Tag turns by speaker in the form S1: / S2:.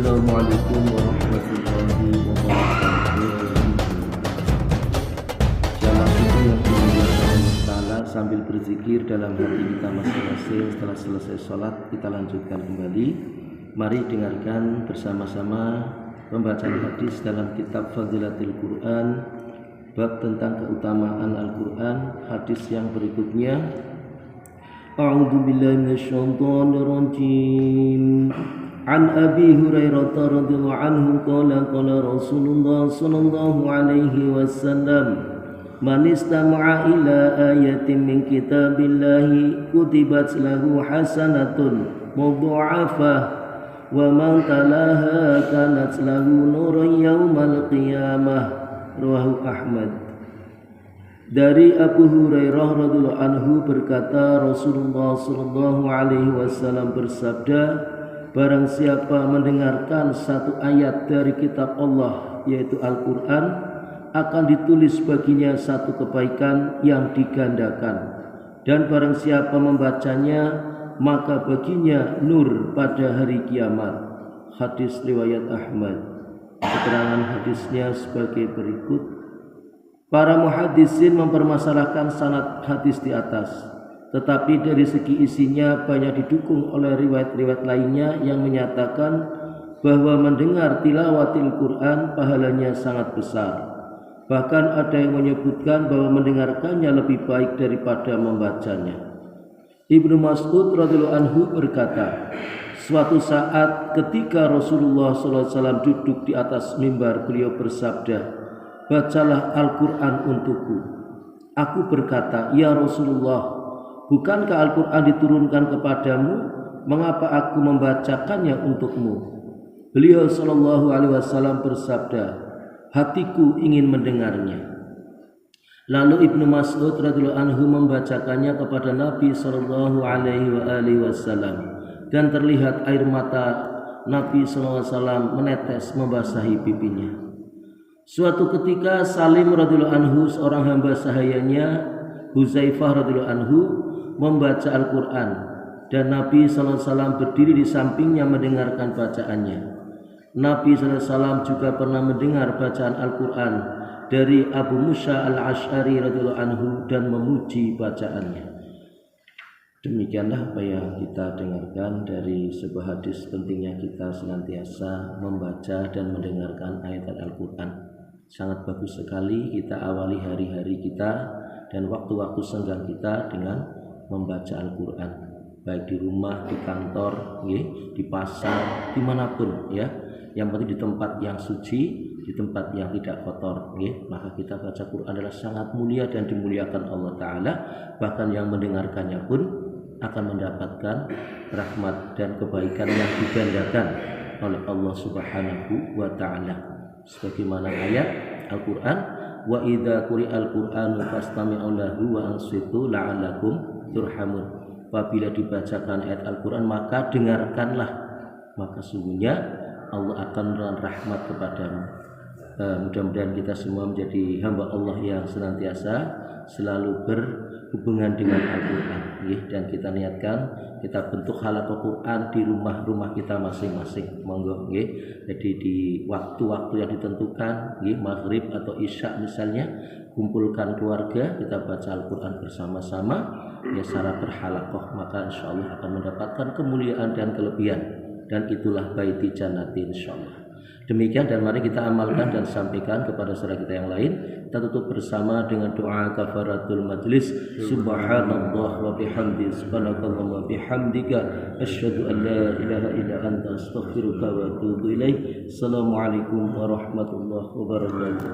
S1: Assalamualaikum warahmatullahi wabarakatuh. Jamaah kita yang dimuliakan Allah Ta'ala, sambil berzikir dalam hati kita masing-masing setelah selesai sholat, kita lanjutkan kembali. Mari dengarkan bersama-sama pembacaan hadis dalam kitab Fadilatul Quran, bab tentang keutamaan Al-Quran. Hadis yang berikutnya, A'udzu billahi minasyaitonir rajim. An Abi Hurairah radhiyallahu anhu qala Rasulullah sallallahu alaihi wasallam, man istama'a ila ayatin min kitabillahi kutibat lahu hasanatun mudha'afah wa man talaha kanat lahu nuran yaumal qiyamah. Rawahu Ahmad. Dari Abu Hurairah radhiyallahu anhu berkata, Rasulullah sallallahu alaihi wasallam bersabda, barang siapa mendengarkan satu ayat dari kitab Allah, yaitu Al-Quran, akan ditulis baginya satu kebaikan yang digandakan. Dan barang siapa membacanya, maka baginya nur pada hari kiamat. Hadis riwayat Ahmad. Keterangan hadisnya sebagai berikut. Para muhaddisin mempermasalahkan sanad hadis di atas, tetapi dari segi isinya banyak didukung oleh riwayat-riwayat lainnya yang menyatakan bahwa mendengar tilawatil Quran pahalanya sangat besar. Bahkan ada yang menyebutkan bahwa mendengarkannya lebih baik daripada membacanya. Ibnu Mas'ud radhiyallahu anhu berkata, suatu saat ketika Rasulullah SAW duduk di atas mimbar, beliau bersabda, bacalah Al-Quran untukku. Aku berkata, ya Rasulullah, bukankah Al-Quran diturunkan kepadamu? Mengapa aku membacakannya untukmu? Beliau sallallahu alaihi wasallam bersabda, hatiku ingin mendengarnya. Lalu Ibnu Mas'ud radhiyallahu anhu membacakannya kepada Nabi sallallahu alaihi wasallam, dan terlihat air mata Nabi sallallahu alaihi wasallam menetes membasahi pipinya. Suatu ketika Salim radhiyallahu anhu, seorang hamba sahayanya Huzaifah radhiyallahu anhu, membaca Al-Quran, dan Nabi SAW berdiri di sampingnya mendengarkan bacaannya. Nabi SAW juga pernah mendengar bacaan Al-Quran dari Abu Musa al-Ash'ari radhiyallahu anhu dan memuji bacaannya. Demikianlah apa yang kita dengarkan dari sebuah hadis pentingnya kita senantiasa membaca dan mendengarkan ayat Al-Quran. Sangat bagus sekali kita awali hari-hari kita dan waktu-waktu senggang kita dengan membaca Al-Quran, baik di rumah, di kantor, di pasar, dimanapun ya. Yang penting di tempat yang suci, di tempat yang tidak kotor. Maka kita baca Quran adalah sangat mulia dan dimuliakan Allah Ta'ala. Bahkan yang mendengarkannya pun akan mendapatkan rahmat dan kebaikan yang digandakan oleh Allah Subhanahu wa Ta'ala. Sebagaimana ayat Al-Quran, wa idza quri'al Qur'anu fastami'u lahu wa ansitu la'allakum turhamun. Apabila dibacakan ayat Al-Quran, maka dengarkanlah, maka sungguhnya Allah akan memberikan rahmat kepadamu. Mudah-mudahan kita semua menjadi hamba Allah yang senantiasa selalu berhubungan dengan Al-Quran, dan kita niatkan kita bentuk halaqah Quran di rumah-rumah kita masing-masing. Monggo, jadi di waktu-waktu yang ditentukan, maghrib atau isya misalnya, kumpulkan keluarga, kita baca Al-Quran bersama-sama, secara berhalaqah, maka insya Allah akan mendapatkan kemuliaan dan kelebihan, dan itulah baiti jannati insya Allah. Demikian, dan mari kita amalkan dan sampaikan kepada saudara kita yang lain. Kita tutup bersama dengan doa kafaratul majlis. Subhanallah wa bihamdi, subhanakallah wa bihamdika, asyhadu an la ilaha illa anta, astaghfiruka wa atubu ilaik. Assalamualaikum warahmatullahi wabarakatuh.